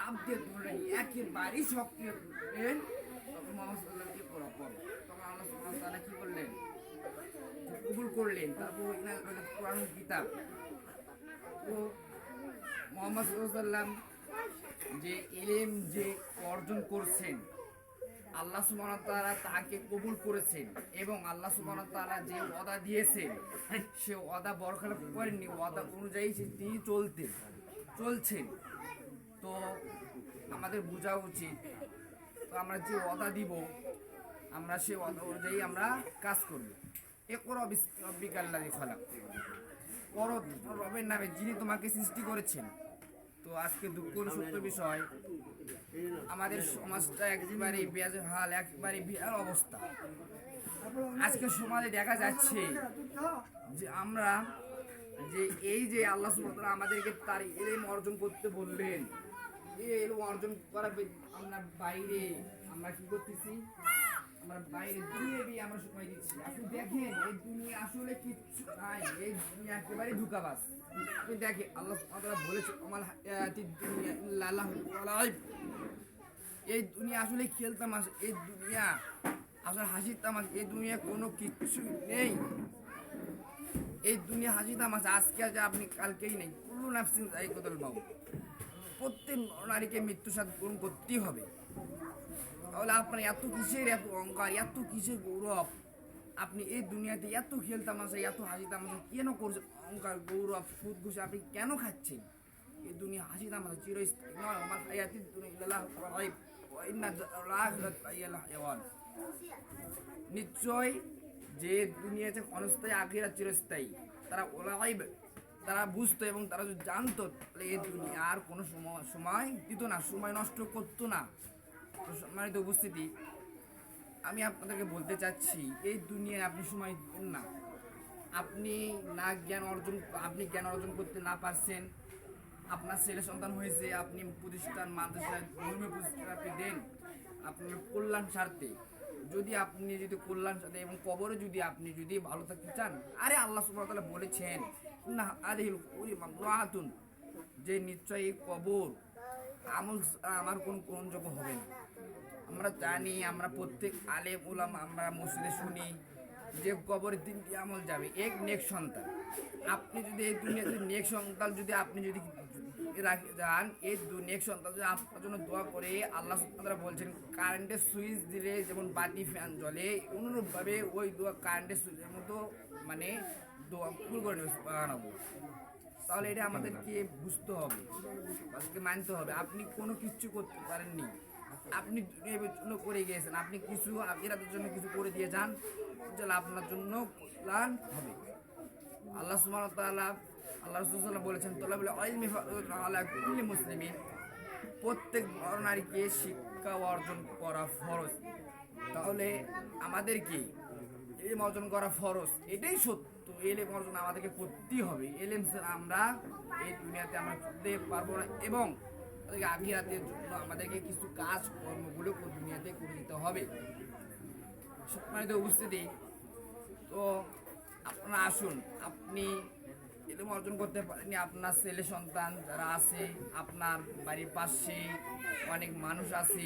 চাপ দিয়ে ধরলেন, একেবারেই সক্রিয় করলেন, তখন মোহাম্মদ সাল্লাল্লাহু আলাইহি ওয়াসাল্লাম পড়ো। তখন আল্লাহ সুবহানাহু ওয়া তাআলা কি করলেন? কবুল করলেন। তারপর কোরআন কিতাব তো মোহাম্মদ সাল্লাল্লাহু আলাইহি ওয়াসাল্লাম যে ইলম যে অর্জন করছেন, আল্লাহ সুবহানাহু ওয়া তাআলা তাকে কবুল করেছেন এবং আল্লাহ সুবহানাহু ওয়া তাআলা যে ওয়াদা দিয়েছেন সে ওয়াদা বরখলাপ করেননি, ওয়াদা অনুযায়ী তিনি চলছেন। তো আমাদের বোঝা উচিত, তো আমরা যে ওয়াদা দিব আমরা সে ওয়াদা অনুযায়ী আমরা কাজ করব। ইকরা বিসমি রাব্বিকাল্লাযী খালাক, পড়ো রবের নামে যিনি তোমাকে সৃষ্টি করেছেন। তো আজকে দুঃখের সত্য বিষয়, আমাদের সমাজটা একেবারে বেহাল, একেবারে বিহাল অবস্থা। আজকে সমাজে দেখা যাচ্ছে যে আমরা যে এই যে আল্লাহ সুবহানাহু ওয়া তাআলা আমাদেরকে তার ইলম অর্জন করতে বললেন, এই ইলম অর্জন করা আমরা বাইরে আমরা কি করতেছি? আমরা বাইরে দুনিয়াবি আমরা সময় দিচ্ছি। আপনি দেখেন এই দুনিয়া আসলে কিচ্ছু নাই, এই দুনিয়া একেবারে ধোঁকাবাজ। আপনি দেখেন আল্লাহ সুবহানাহু ওয়া তাআলা বলেছে আমাল হায়াতিদ দুনিয়া ইল্লা লাহু ওয়া লাইব, এই দুনিয়া আসলে খেলতামাশা, এই দুনিয়া আসলে হাসির তামাশা, এই দুনিয়া কোনো কিচ্ছু নেই। এই দুনিয়া হাসি তামাশা, আজকে আছে আপনি কালকেই নেই। কুল্লু নাফসিন যায়িকাতুল মাউত, প্রত্যেক নারীকে মৃত্যু স্বাদ গ্রহণ করতেই হবে। তাহলে আপনার এত কিসের এত অহংকার, এত কিসের গৌরব? আপনি এই দুনিয়াতে এত খেল তামাশা, এত হাসি তামাশা কেন করছেন? অহংকার, গৌরব, সুদ ঘুষে আপনি কেন খাচ্ছেন? এই দুনিয়া হাসি তামাশা চিরস্থায়ী নয়। আমার হায়াতিদ দুনিয়া ইল্লা লাহু ওয়া লাইব ওয়া ইন্না আল-আখিরাতা হিয়াল হায়াওয়ান, নিশ্চয় যে দুনিয়াতে ক্ষণস্থায়ী, আখিরাত চিরস্থায়ী। তারা ওলাইব, তারা বুঝতো এবং তারা যদি জানতো তাহলে এই দুনিয়া আর কোনো সময় দিত না, সময় নষ্ট করতো না। তো সম্মানিত উপস্থিতি, আমি আপনাদেরকে বলতে চাচ্ছি এই দুনিয়ায় আপনি সময় দিবেন না। আপনি জ্ঞান অর্জন করতে না পারছেন, আপনার ছেলে সন্তান হয়েছে, আপনি প্রতিষ্ঠান, মাদ্রাসায়, ধর্মীয় প্রতিষ্ঠান আপনি দেন আপনার কল্যাণ স্বার্থে। যদি কল্যাণ স্বার্থে এবং কবরে আপনি যদি ভালো থাকতে চান, আরে আল্লাহ সুবহানাহু ওয়া তাআলা বলেছেন না আদিল মামরাতুন, যে নিশ্চয়ই এই কবর আমার কোন গ্রহণযোগ্য হবে না। আমরা জানি, আমরা প্রত্যেক আলেম উলামা আমরা মসজিদে শুনি যে কবরের 3টি আমল যাবে। এক নেক সন্তান, আপনি যদি এই দুনিয়াতে নেক সন্তান আপনি যদি যান, এই নেক সন্তান যদি আপনার জন্য দোয়া করে, আল্লাহ সুবহানাহু ওয়া তাআলা বলছেন কারেন্টের সুইচ দিলে যেমন বাতি ফ্যান জ্বলে, অনুরূপভাবে ওই দোয়া কারেন্টের সুইচের মতো মানে দোয়া ফুল করে বানাবো। তাহলে এটা আমাদেরকে বুঝতে হবে, তাদেরকে মানতে হবে। আপনি কোনো কিচ্ছু করতে পারেননি, আপনি দুনিয়ার জন্য করে গিয়েছেন, আপনি কিছু আখিরাতের জন্য কিছু করে দিয়ে যান, তাহলে আপনার জন্য কল্যাণ হবে। আল্লাহ সুবহানাহু ওয়া তাআলা, আল্লাহ রাসূল সাল্লাল্লাহু আলাইহি ওয়াসাল্লাম বলেছেন তলাবুল ইলমি ফারদুন আলা কুল্লি মুসলিমিন, প্রত্যেক নারীকে শিক্ষা অর্জন করা ফরজ। তাহলে আমাদেরকে ইলম অর্জন করা ফরজ, এটাই সত্য। ইলম অর্জন আমাদেরকে করতেই হবে। ইলম ছাড়া আমরা এই দুনিয়াতে আমরা চলতে পারবো না এবং আখিরাতের জন্য আমাদেরকে কিছু কাজ কর্মগুলো দুনিয়াতে করে দিতে হবে। সম্মানিত উপস্থিতি, তো আপনারা আসুন, আপনি ইলম অর্জন করতে পারেননি, আপনার ছেলে সন্তান যারা আছে, আপনার বাড়ির পাশে অনেক মানুষ আছে,